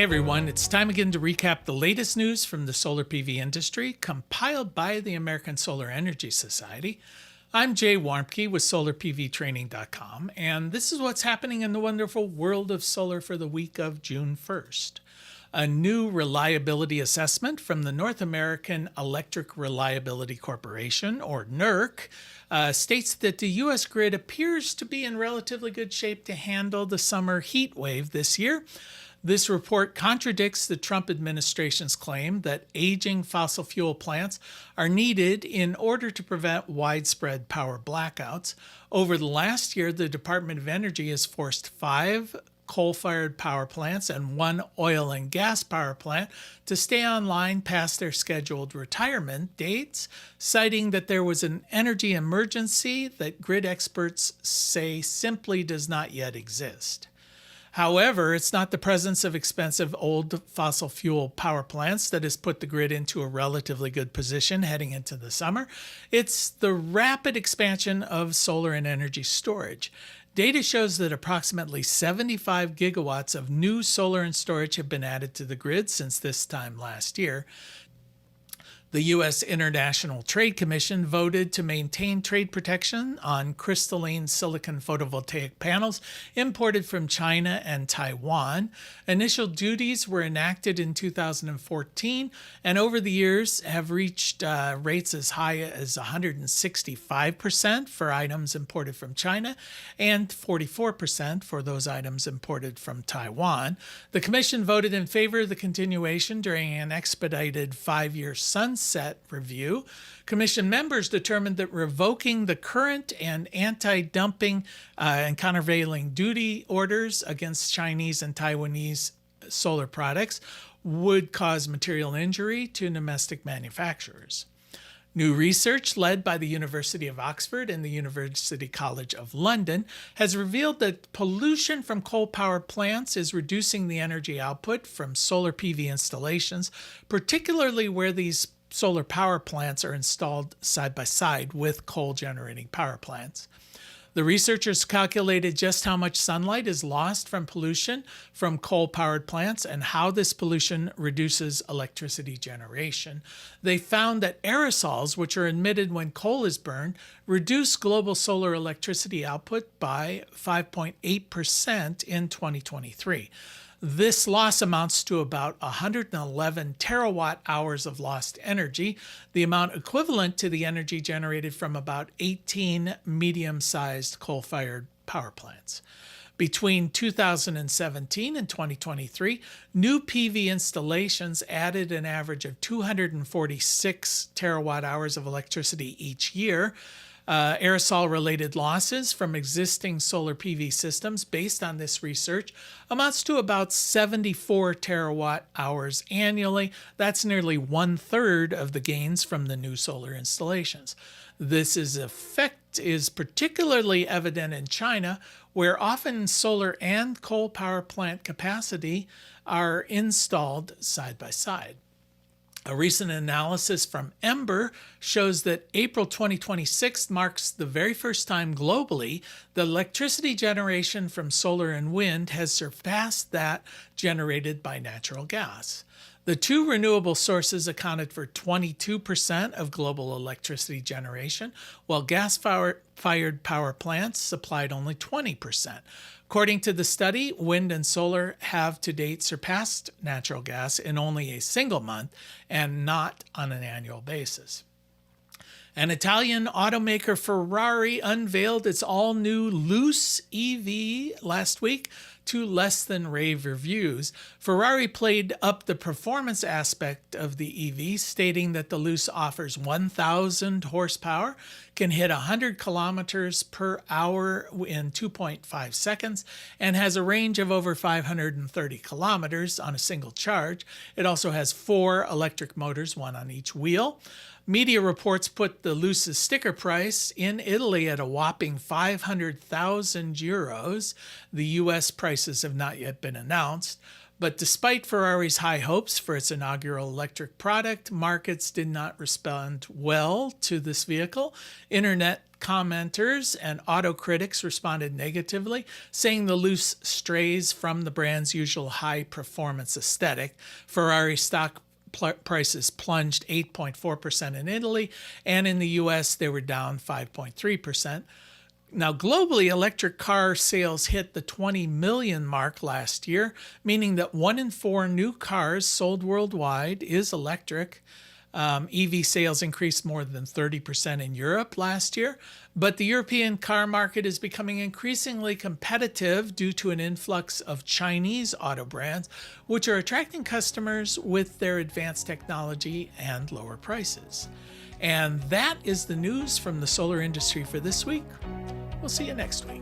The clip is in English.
Hey everyone, it's time again to recap the latest news from the solar PV industry, compiled by the American Solar Energy Society. I'm Jay Warmke with SolarPVTraining.com, and this is what's happening in the wonderful world of solar for the week of June 1st. A new reliability assessment from the North American Electric Reliability Corporation, or NERC, states that the U.S. grid appears to be in relatively good shape to handle the summer heat wave this year. This report contradicts the Trump administration's claim that aging fossil fuel plants are needed in order to prevent widespread power blackouts. Over the last year, the Department of Energy has forced 5 coal-fired power plants and 1 oil and gas power plant to stay online past their scheduled retirement dates, citing that there was an energy emergency that grid experts say simply does not yet exist. However, it's not the presence of expensive old fossil fuel power plants that has put the grid into a relatively good position heading into the summer. It's the rapid expansion of solar and energy storage. Data shows that approximately 75 gigawatts of new solar and storage have been added to the grid since this time last year. The U.S. International Trade Commission voted to maintain trade protection on crystalline silicon photovoltaic panels imported from China and Taiwan. Initial duties were enacted in 2014 and over the years have reached rates as high as 165% for items imported from China and 44% for those items imported from Taiwan. The Commission voted in favor of the continuation during an expedited 5-year sunset review. Commission members determined that revoking the current and anti-dumping and countervailing duty orders against Chinese and Taiwanese solar products would cause material injury to domestic manufacturers. New research led by the University of Oxford and the University College of London has revealed that pollution from coal-powered plants is reducing the energy output from solar PV installations, particularly where these solar power plants are installed side by side with coal-generating power plants. The researchers calculated just how much sunlight is lost from pollution from coal-powered plants and how this pollution reduces electricity generation. They found that aerosols, which are emitted when coal is burned, reduce global solar electricity output by 5.8% in 2023. This loss amounts to about 111 terawatt hours of lost energy, the amount equivalent to the energy generated from about 18 medium-sized coal-fired power plants. Between 2017 and 2023, new PV installations added an average of 246 terawatt hours of electricity each year. Aerosol-related losses from existing solar PV systems based on this research amounts to about 74 terawatt hours annually. That's nearly 1/3 of the gains from the new solar installations. This effect is particularly evident in China, where often solar and coal power plant capacity are installed side by side. A recent analysis from Ember shows that April 2026 marks the very first time globally that electricity generation from solar and wind has surpassed that generated by natural gas. The two renewable sources accounted for 22% of global electricity generation, while gas-fired power plants supplied only 20%. According to the study, wind and solar have to date surpassed natural gas in only a single month and not on an annual basis. An Italian automaker Ferrari unveiled its all-new Luce EV last week to less than rave reviews. Ferrari played up the performance aspect of the EV, stating that the Luce offers 1,000 horsepower, can hit 100 kilometers per hour in 2.5 seconds, and has a range of over 530 kilometers on a single charge. It also has 4 electric motors, 1 on each wheel. Media reports put the Luce's sticker price in Italy at a whopping 500,000 euros. The U.S. prices have not yet been announced. But despite Ferrari's high hopes for its inaugural electric product, markets did not respond well to this vehicle. Internet commenters and auto critics responded negatively, saying the loose strays from the brand's usual high performance aesthetic. Ferrari stock prices plunged 8.4% in Italy, and in the US they were down 5.3%. Now, globally, electric car sales hit the 20 million mark last year, meaning that 1 in 4 new cars sold worldwide is electric. EV sales increased more than 30% in Europe last year, but the European car market is becoming increasingly competitive due to an influx of Chinese auto brands, which are attracting customers with their advanced technology and lower prices. And that is the news from the solar industry for this week. We'll see you next week.